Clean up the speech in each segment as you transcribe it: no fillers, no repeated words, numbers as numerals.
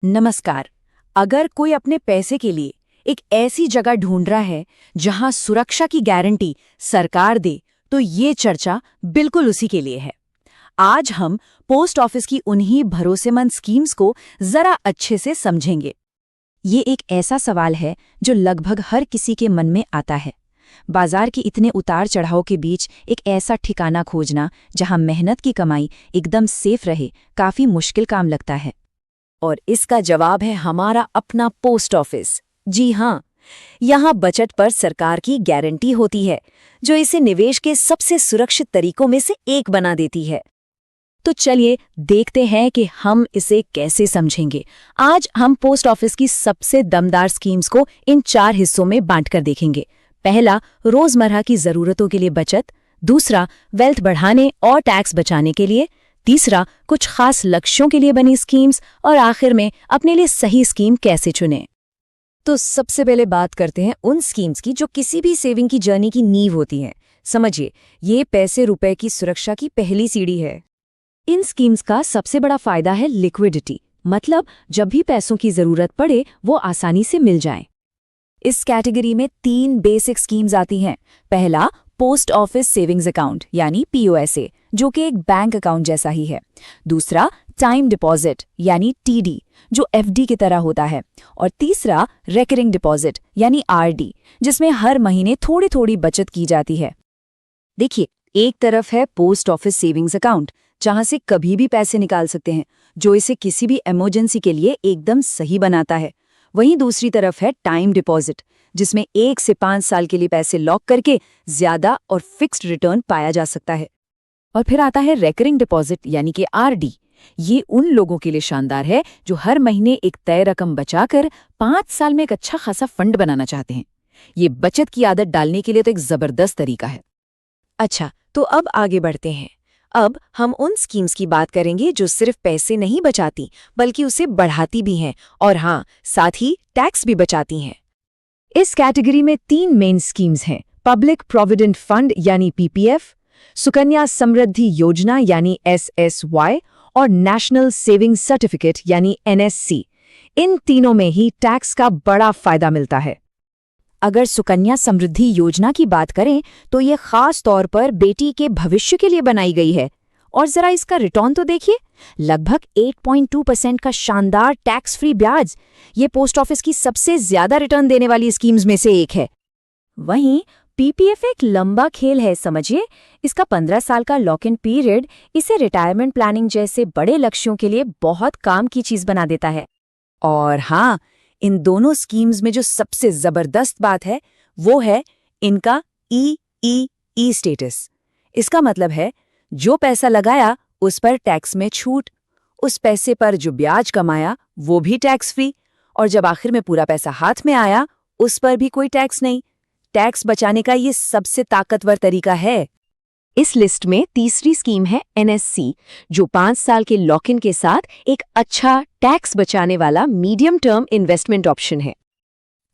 नमस्कार। अगर कोई अपने पैसे के लिए एक ऐसी जगह ढूंढ रहा है जहां सुरक्षा की गारंटी सरकार दे, तो ये चर्चा बिल्कुल उसी के लिए है। आज हम पोस्ट ऑफिस की उन्हीं भरोसेमंद स्कीम्स को जरा अच्छे से समझेंगे। ये एक ऐसा सवाल है जो लगभग हर किसी के मन में आता है। बाजार के इतने उतार चढ़ाव के बीच एक ऐसा ठिकाना खोजना जहां मेहनत की कमाई एकदम सेफ रहे, काफी मुश्किल काम लगता है। और इसका जवाब है हमारा अपना पोस्ट ऑफिस। जी हाँ, यहाँ बचत पर सरकार की गारंटी होती है, जो इसे निवेश के सबसे सुरक्षित तरीकों में से एक बना देती है। तो चलिए देखते हैं कि हम इसे कैसे समझेंगे। आज हम पोस्ट ऑफिस की सबसे दमदार स्कीम्स को इन 4 हिस्सों में बांटकर देखेंगे। पहला, रोजमर्रा की जरूरतों के लिए बचत। दूसरा, वेल्थ बढ़ाने और टैक्स बचाने के लिए। तीसरा, कुछ खास लक्ष्यों के लिए बनी स्कीम्स। और आखिर में, अपने लिए सही स्कीम कैसे चुनें। तो सबसे पहले बात करते हैं उन स्कीम्स की जो किसी भी सेविंग की जर्नी की नींव होती हैं। समझिए, ये पैसे रुपए की सुरक्षा की पहली सीढ़ी है। इन स्कीम्स का सबसे बड़ा फायदा है लिक्विडिटी, मतलब जब भी पैसों की जरूरत पड़े वो आसानी से मिल जाएं। इस कैटेगरी में 3 बेसिक स्कीम्स आती हैं। पहला, पोस्ट ऑफिस सेविंग्स अकाउंट यानी पीओएसए, जो कि एक बैंक अकाउंट जैसा ही है। दूसरा, टाइम डिपॉजिट यानी टीडी, जो एफडी की तरह होता है। और तीसरा, रेकरिंग डिपॉजिट यानी आरडी, जिसमें हर महीने थोड़ी थोड़ी बचत की जाती है। देखिए, एक तरफ है पोस्ट ऑफिस सेविंग्स अकाउंट, जहां से कभी भी पैसे निकाल सकते हैं, जो इसे किसी भी इमरजेंसी के लिए एकदम सही बनाता है। वहीं दूसरी तरफ है टाइम डिपॉजिट, जिसमें 1 से 5 साल के लिए पैसे लॉक करके ज्यादा और फिक्स्ड रिटर्न पाया जा सकता है। और फिर आता है रेकरिंग डिपॉजिट यानी कि आरडी। ये उन लोगों के लिए शानदार है जो हर महीने एक तय रकम बचाकर 5 साल में एक अच्छा खासा फंड बनाना चाहते हैं। ये बचत की आदत डालने के लिए तो एक जबरदस्त तरीका है। अच्छा, तो अब आगे बढ़ते हैं। अब हम उन स्कीम्स की बात करेंगे जो सिर्फ पैसे नहीं बचाती, बल्कि उसे बढ़ाती भी हैं, और हाँ, साथ ही टैक्स भी बचाती हैं। इस कैटेगरी में 3 मेन स्कीम्स हैं। पब्लिक प्रोविडेंट फंड यानी पीपीएफ, सुकन्या समृद्धि योजना यानी एसएसवाई, और नेशनल सेविंग सर्टिफिकेट यानी एनएससी। इन तीनों में ही टैक्स का बड़ा फायदा मिलता है। अगर सुकन्या समृद्धि योजना की बात करें तो ये खास तौर पर बेटी के भविष्य के लिए बनाई गई है। और जरा इसका रिटर्न तो देखिए, लगभग 8.2% का शानदार टैक्स फ्री ब्याज। ये पोस्ट ऑफिस की सबसे ज्यादा रिटर्न देने वाली स्कीम्स में से एक है। वहीं पीपीएफ एक लंबा खेल है, समझिए। इसका 15 साल का लॉक इन पीरियड इसे रिटायरमेंट प्लानिंग जैसे बड़े लक्ष्यों के लिए बहुत काम की चीज बना देता है। और हाँ, इन दोनों स्कीम्स में जो सबसे जबरदस्त बात है वो है इनका ई स्टेटस। इसका मतलब है जो पैसा लगाया उस पर टैक्स में छूट, उस पैसे पर जो ब्याज कमाया वो भी टैक्स फ्री, और जब आखिर में पूरा पैसा हाथ में आया उस पर भी कोई टैक्स नहीं। टैक्स बचाने का ये सबसे ताकतवर तरीका है। इस लिस्ट में तीसरी स्कीम है एनएससी, जो 5 साल के लॉक इन के साथ एक अच्छा टैक्स बचाने वाला मीडियम टर्म इन्वेस्टमेंट ऑप्शन है।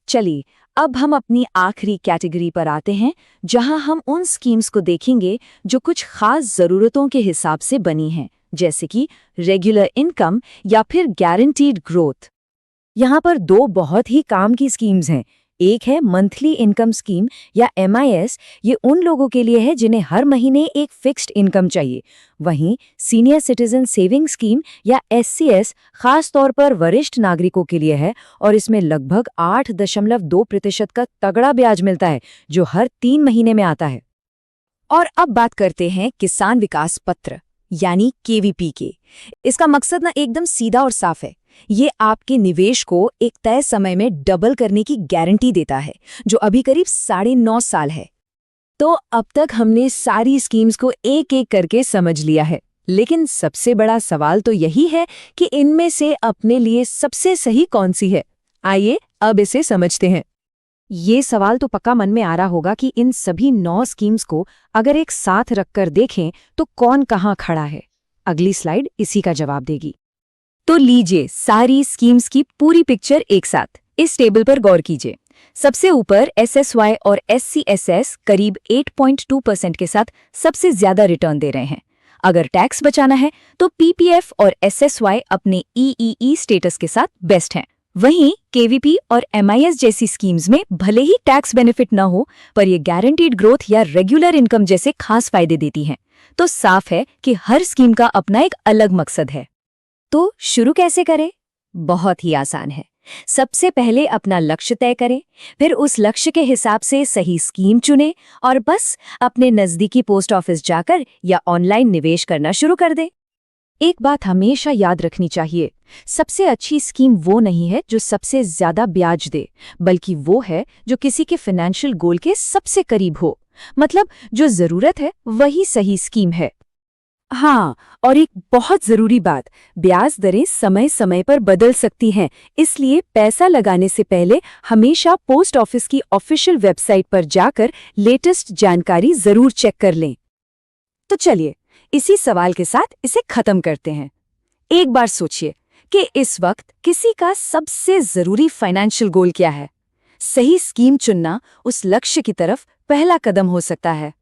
चलिए, अब हम अपनी आखिरी कैटेगरी पर आते हैं, जहां हम उन स्कीम्स को देखेंगे जो कुछ खास जरूरतों के हिसाब से बनी हैं, जैसे कि रेगुलर इनकम या फिर गारंटीड ग्रोथ। यहाँ पर 2 बहुत ही काम की स्कीम्स हैं। एक है मंथली इनकम स्कीम या एमआईएस। ये उन लोगों के लिए है जिन्हें हर महीने एक फिक्स्ड इनकम चाहिए। वहीं सीनियर सिटीजन सेविंग स्कीम या एससीएस खास तौर पर वरिष्ठ नागरिकों के लिए है, और इसमें लगभग 8.2% का तगड़ा ब्याज मिलता है, जो हर 3 महीने में आता है। और अब बात करते हैं किसान विकास पत्र यानी केवीपी के। इसका मकसद ना एकदम सीधा और साफ है। ये आपके निवेश को एक तय समय में डबल करने की गारंटी देता है, जो अभी करीब 9.5 साल है। तो अब तक हमने सारी स्कीम्स को एक एक करके समझ लिया है, लेकिन सबसे बड़ा सवाल तो यही है कि इनमें से अपने लिए सबसे सही कौन सी है। आइए अब इसे समझते हैं। ये सवाल तो पक्का मन में आ रहा होगा कि इन सभी 9 स्कीम्स को अगर एक साथ रखकर देखें तो कौन कहाँ खड़ा है। अगली स्लाइड इसी का जवाब देगी। तो लीजिए सारी स्कीम्स की पूरी पिक्चर एक साथ। इस टेबल पर गौर कीजिए। सबसे ऊपर एसएसवाई और एससीएसएस करीब 8.2% के साथ सबसे ज्यादा रिटर्न दे रहे हैं। अगर टैक्स बचाना है तो पीपीएफ और एसएसवाई अपने ईईई स्टेटस के साथ बेस्ट हैं। वहीं केवीपी और एमआईएस जैसी स्कीम्स में भले ही टैक्स बेनिफिट न हो, पर ये गारंटीड ग्रोथ या रेगुलर इनकम जैसे खास फायदे देती हैं। तो साफ है कि हर स्कीम का अपना एक अलग मकसद है। तो शुरू कैसे करें? बहुत ही आसान है। सबसे पहले अपना लक्ष्य तय करें, फिर उस लक्ष्य के हिसाब से सही स्कीम चुनें और बस अपने नजदीकी पोस्ट ऑफिस जाकर या ऑनलाइन निवेश करना शुरू कर दें। एक बात हमेशा याद रखनी चाहिए, सबसे अच्छी स्कीम वो नहीं है जो सबसे ज्यादा ब्याज दे, बल्कि वो है जो किसी के फाइनेंशियल गोल के सबसे करीब हो। मतलब जो जरूरत है वही सही स्कीम है। हाँ, और एक बहुत जरूरी बात, ब्याज दरें समय समय पर बदल सकती हैं, इसलिए पैसा लगाने से पहले हमेशा पोस्ट ऑफिस की ऑफिशियल वेबसाइट पर जाकर लेटेस्ट जानकारी जरूर चेक कर लें। तो चलिए, इसी सवाल के साथ इसे खत्म करते हैं। एक बार सोचिए कि इस वक्त किसी का सबसे जरूरी फाइनेंशियल गोल क्या है? सही स्कीम चुनना उस लक्ष्य की तरफ पहला कदम हो सकता है।